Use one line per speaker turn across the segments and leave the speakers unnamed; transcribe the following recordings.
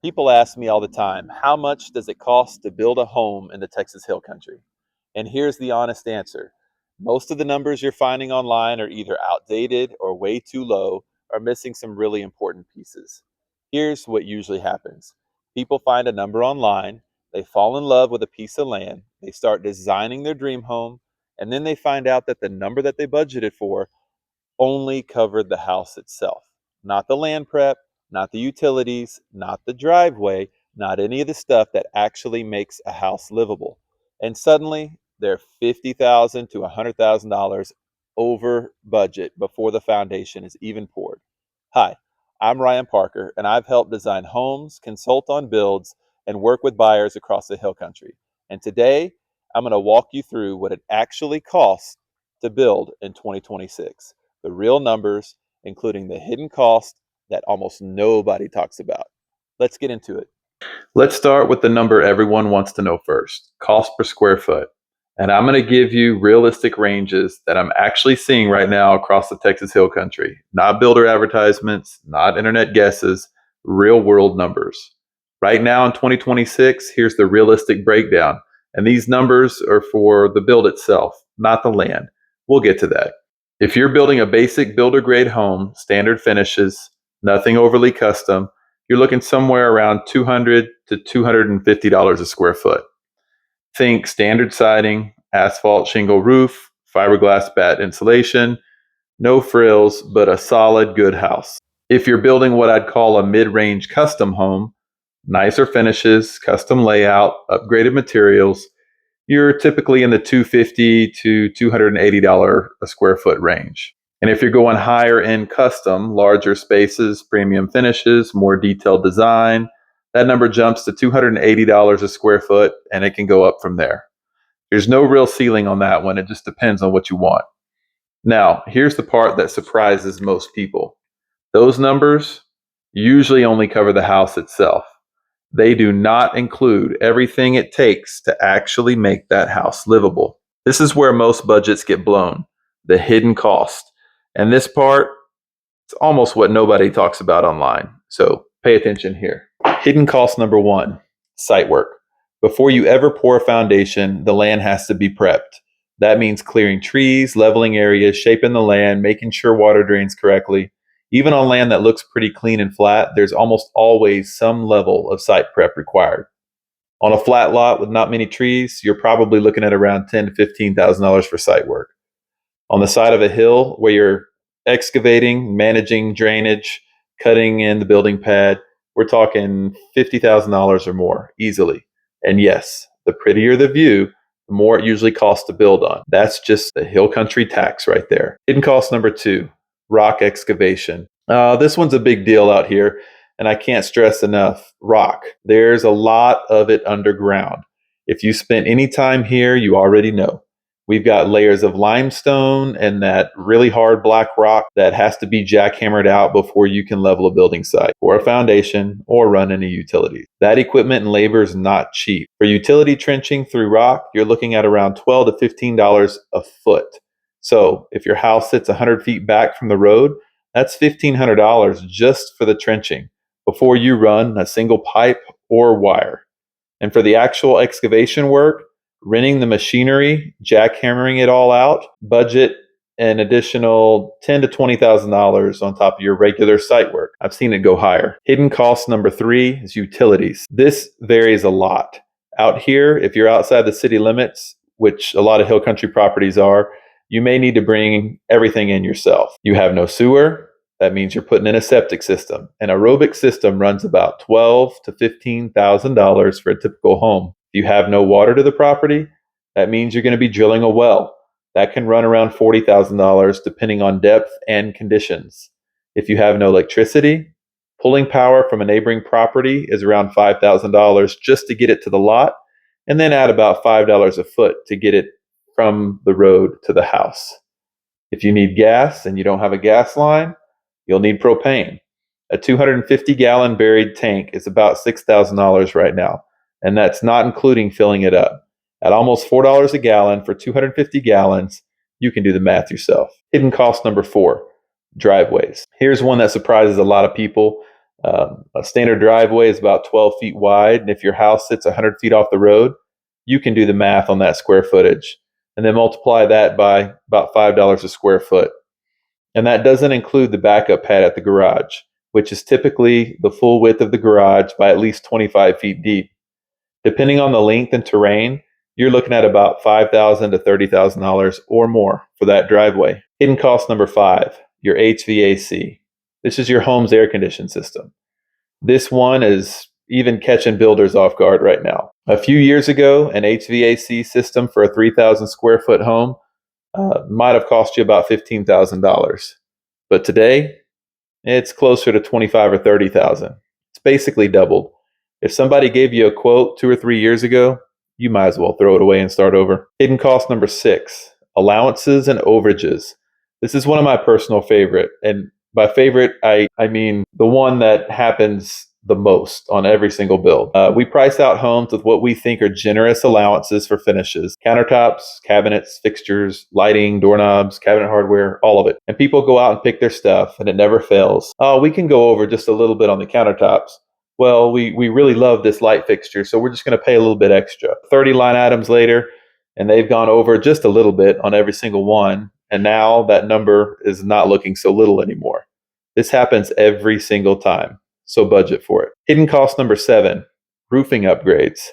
People ask me all the time, how much does it cost to build a home in the Texas Hill Country? And here's the honest answer. Most of the numbers you're finding online are either outdated or way too low or missing some really important pieces. Here's what usually happens. People find a number online, they fall in love with a piece of land, they start designing their dream home, and then they find out that the number that they budgeted for only covered the house itself, not the land prep, not the utilities, not the driveway, not any of the stuff that actually makes a house livable. And suddenly they're $50,000 to $100,000 over budget before the foundation is even poured. Hi, I'm Ryan Parker, and I've helped design homes, consult on builds, and work with buyers across the Hill Country. And today, I'm going to walk you through what it actually costs to build in 2026, the real numbers, including the hidden cost that almost nobody talks about. Let's get into it. Let's start with the number everyone wants to know first, cost per square foot. And I'm going to give you realistic ranges that I'm actually seeing right now across the Texas Hill Country. Not builder advertisements, not internet guesses, real world numbers. Right now in 2026, here's the realistic breakdown. And these numbers are for the build itself, not the land. We'll get to that. If you're building a basic builder grade home, standard finishes, nothing overly custom, you're looking somewhere around $200 to $250 a square foot. Think standard siding, asphalt shingle roof, fiberglass bat insulation, no frills, but a solid good house. If you're building what I'd call a mid-range custom home, nicer finishes, custom layout, upgraded materials, you're typically in the $250 to $280 a square foot range. And if you're going higher end custom, larger spaces, premium finishes, more detailed design, that number jumps to $280 a square foot, and it can go up from there. There's no real ceiling on that one. It just depends on what you want. Now, here's the part that surprises most people. Those numbers usually only cover the house itself. They do not include everything it takes to actually make that house livable. This is where most budgets get blown, the hidden cost. And this part, it's almost what nobody talks about online. So pay attention here. Hidden cost number one, site work. Before you ever pour a foundation, the land has to be prepped. That means clearing trees, leveling areas, shaping the land, making sure water drains correctly. Even on land that looks pretty clean and flat, there's almost always some level of site prep required. On a flat lot with not many trees, you're probably looking at around $10,000 to $15,000 for site work. On the side of a hill where you're excavating, managing drainage, cutting in the building pad, we're talking $50,000 or more easily. And yes, the prettier the view, the more it usually costs to build on. That's just the hill country tax right there. Hidden cost number two, rock excavation. This one's a big deal out here, and I can't stress enough, rock. There's a lot of it underground. If you spent any time here, you already know. We've got layers of limestone and that really hard black rock that has to be jackhammered out before you can level a building site or a foundation or run any utilities. That equipment and labor is not cheap. For utility trenching through rock, you're looking at around $12 to $15 a foot. So if your house sits 100 feet back from the road, that's $1,500 just for the trenching before you run a single pipe or wire. And for the actual excavation work, renting the machinery, jackhammering it all out, budget an additional $10,000 to $20,000 on top of your regular site work. I've seen it go higher. Hidden cost number three is utilities. This varies a lot. Out here, if you're outside the city limits, which a lot of hill country properties are, you may need to bring everything in yourself. You have no sewer. That means you're putting in a septic system. An aerobic system runs about $12,000 to $15,000 for a typical home. If you have no water to the property, that means you're going to be drilling a well. That can run around $40,000 depending on depth and conditions. If you have no electricity, pulling power from a neighboring property is around $5,000 just to get it to the lot, and then add about $5 a foot to get it from the road to the house. If you need gas and you don't have a gas line, you'll need propane. A 250-gallon buried tank is about $6,000 right now, and that's not including filling it up. At almost $4 a gallon for 250 gallons, you can do the math yourself. Hidden cost number four, driveways. Here's one that surprises a lot of people. A standard driveway is about 12 feet wide, and if your house sits 100 feet off the road, you can do the math on that square footage and then multiply that by about $5 a square foot. And that doesn't include the backup pad at the garage, which is typically the full width of the garage by at least 25 feet deep. Depending on the length and terrain, you're looking at about $5,000 to $30,000 or more for that driveway. Hidden cost number 5, your HVAC. This is your home's air conditioning system. This one is even catching builders off guard right now. A few years ago, an HVAC system for a 3,000 square foot home might have cost you about $15,000. But today, it's closer to 25 or 30,000. It's basically doubled. If somebody gave you a quote 2 or 3 years ago, you might as well throw it away and start over. Hidden cost number 6, allowances and overages. This is one of my personal favorite, and by favorite, I mean the one that happens the most on every single build. We price out homes with what we think are generous allowances for finishes: countertops, cabinets, fixtures, lighting, doorknobs, cabinet hardware, all of it. And people go out and pick their stuff, and it never fails. Oh, we can go over just a little bit on the countertops. Well, we really love this light fixture, so we're just going to pay a little bit extra. 30 line items later, and they've gone over just a little bit on every single one. And now that number is not looking so little anymore. This happens every single time, so budget for it. Hidden cost number 7, roofing upgrades.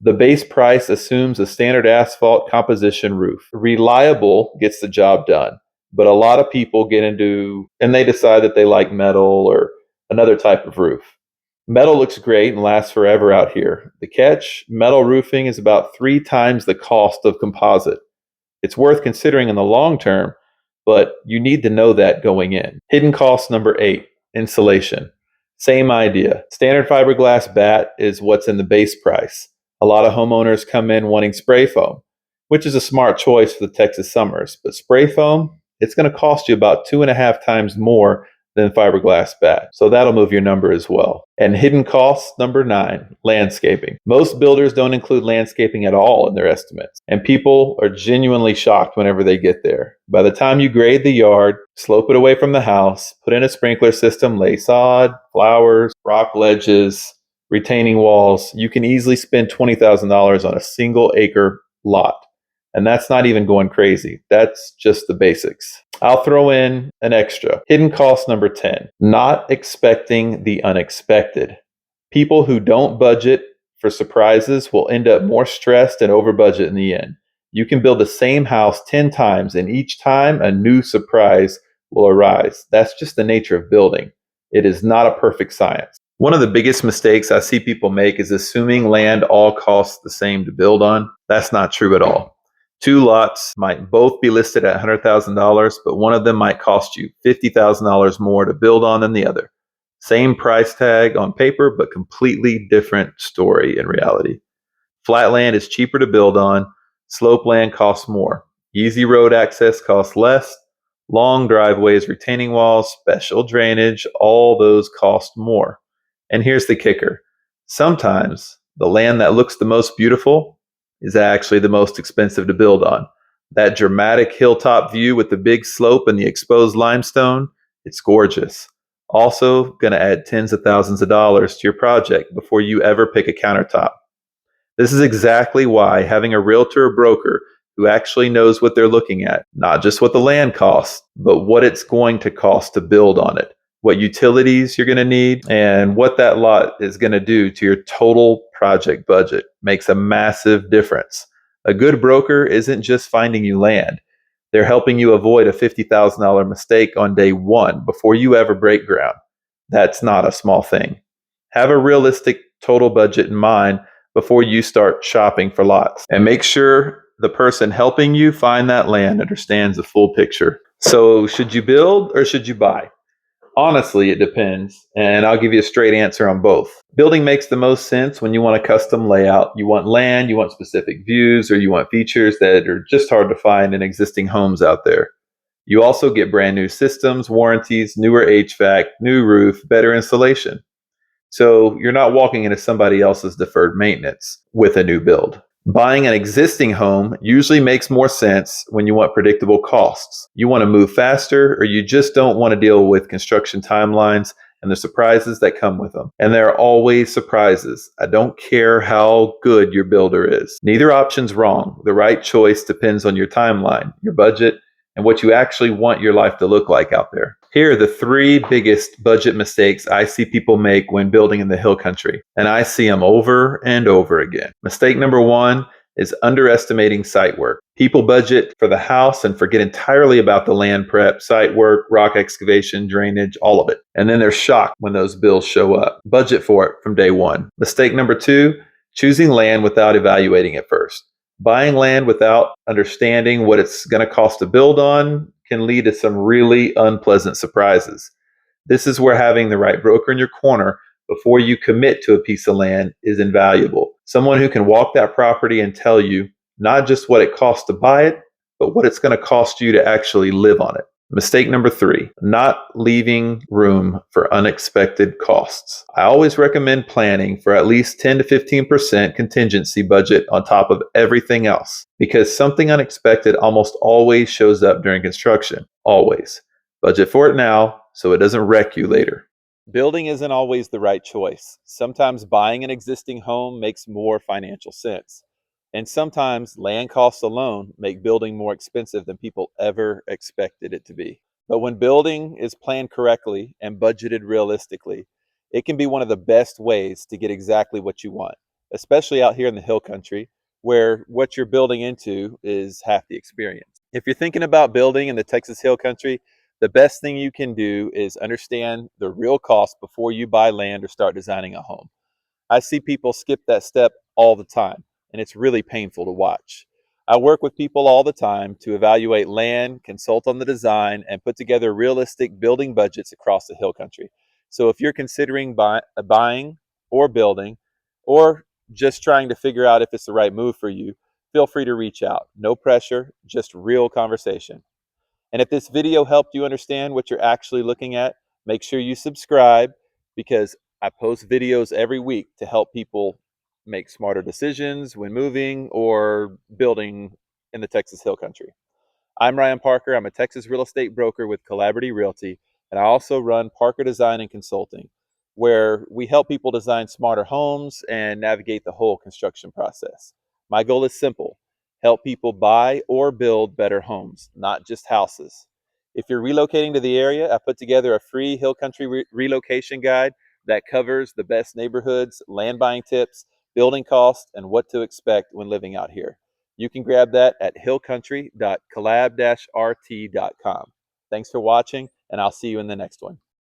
The base price assumes a standard asphalt composition roof. Reliable gets the job done, but a lot of people get into, and they decide that they like metal or another type of roof. Metal looks great and lasts forever out here. The catch, metal roofing is about 3 times the cost of composite. It's worth considering in the long term, but you need to know that going in. Hidden cost number 8, insulation. Same idea. Standard fiberglass bat is what's in the base price. A lot of homeowners come in wanting spray foam, which is a smart choice for the Texas summers. But spray foam, it's going to cost you about 2.5 times more than fiberglass bat. So that'll move your number as well. And hidden costs number 9, landscaping. Most builders don't include landscaping at all in their estimates, and people are genuinely shocked whenever they get there. By the time you grade the yard, slope it away from the house, put in a sprinkler system, lay sod, flowers, rock ledges, retaining walls, you can easily spend $20,000 on a single acre lot. And that's not even going crazy. That's just the basics. I'll throw in an extra. Hidden cost number 10, not expecting the unexpected. People who don't budget for surprises will end up more stressed and over budget in the end. You can build the same house 10 times, and each time a new surprise will arise. That's just the nature of building. It is not a perfect science. One of the biggest mistakes I see people make is assuming land all costs the same to build on. That's not true at all. 2 lots might both be listed at $100,000, but one of them might cost you $50,000 more to build on than the other. Same price tag on paper, but completely different story in reality. Flat land is cheaper to build on. Slope land costs more. Easy road access costs less. Long driveways, retaining walls, special drainage, all those cost more. And here's the kicker. Sometimes the land that looks the most beautiful is actually the most expensive to build on. That dramatic hilltop view with the big slope and the exposed limestone, it's gorgeous. Also going to add tens of thousands of dollars to your project before you ever pick a countertop. This is exactly why having a realtor or broker who actually knows what they're looking at, not just what the land costs, but what it's going to cost to build on it, what utilities you're going to need, and what that lot is going to do to your total project budget makes a massive difference. A good broker isn't just finding you land. They're helping you avoid a $50,000 mistake on day 1 before you ever break ground. That's not a small thing. Have a realistic total budget in mind before you start shopping for lots. And make sure the person helping you find that land understands the full picture. So, should you build or should you buy? Honestly, it depends, and I'll give you a straight answer on both. Building makes the most sense when you want a custom layout. You want land, you want specific views, or you want features that are just hard to find in existing homes out there. You also get brand new systems, warranties, newer HVAC, new roof, better installation. So you're not walking into somebody else's deferred maintenance with a new build. Buying an existing home usually makes more sense when you want predictable costs. You want to move faster, or you just don't want to deal with construction timelines and the surprises that come with them. And there are always surprises. I don't care how good your builder is. Neither option's wrong. The right choice depends on your timeline, your budget, and what you actually want your life to look like out there. Here are the three biggest budget mistakes I see people make when building in the hill country, and I see them over and over again. Mistake number one is underestimating site work. People budget for the house and forget entirely about the land prep, site work, rock excavation, drainage, all of it. And then they're shocked when those bills show up. Budget for it from day one. Mistake number two, choosing land without evaluating it first. Buying land without understanding what it's going to cost to build on can lead to some really unpleasant surprises. This is where having the right broker in your corner before you commit to a piece of land is invaluable. Someone who can walk that property and tell you not just what it costs to buy it, but what it's going to cost you to actually live on it. Mistake number three, not leaving room for unexpected costs. I always recommend planning for at least 10 to 15% contingency budget on top of everything else, because something unexpected almost always shows up during construction. Always. Budget for it now so it doesn't wreck you later. Building isn't always the right choice. Sometimes buying an existing home makes more financial sense. And sometimes land costs alone make building more expensive than people ever expected it to be. But when building is planned correctly and budgeted realistically, it can be one of the best ways to get exactly what you want, especially out here in the hill country where what you're building into is half the experience. If you're thinking about building in the Texas hill country, the best thing you can do is understand the real cost before you buy land or start designing a home. I see people skip that step all the time, and it's really painful to watch. I work with people all the time to evaluate land, consult on the design, and put together realistic building budgets across the hill country. So if you're considering buying or building, or just trying to figure out if it's the right move for you, feel free to reach out. No pressure, just real conversation. And if this video helped you understand what you're actually looking at, make sure you subscribe, because I post videos every week to help people make smarter decisions when moving or building in the Texas hill country. I'm Ryan Parker. I'm a Texas real estate broker with Collaborative Realty, and I also run Parker Design and Consulting, where we help people design smarter homes and navigate the whole construction process. My goal is simple: help people buy or build better homes, not just houses. If you're relocating to the area, I put together a free hill country relocation guide that covers the best neighborhoods, land buying tips, building costs, and what to expect when living out here. You can grab that at hillcountry.collab-rt.com. Thanks for watching, and I'll see you in the next one.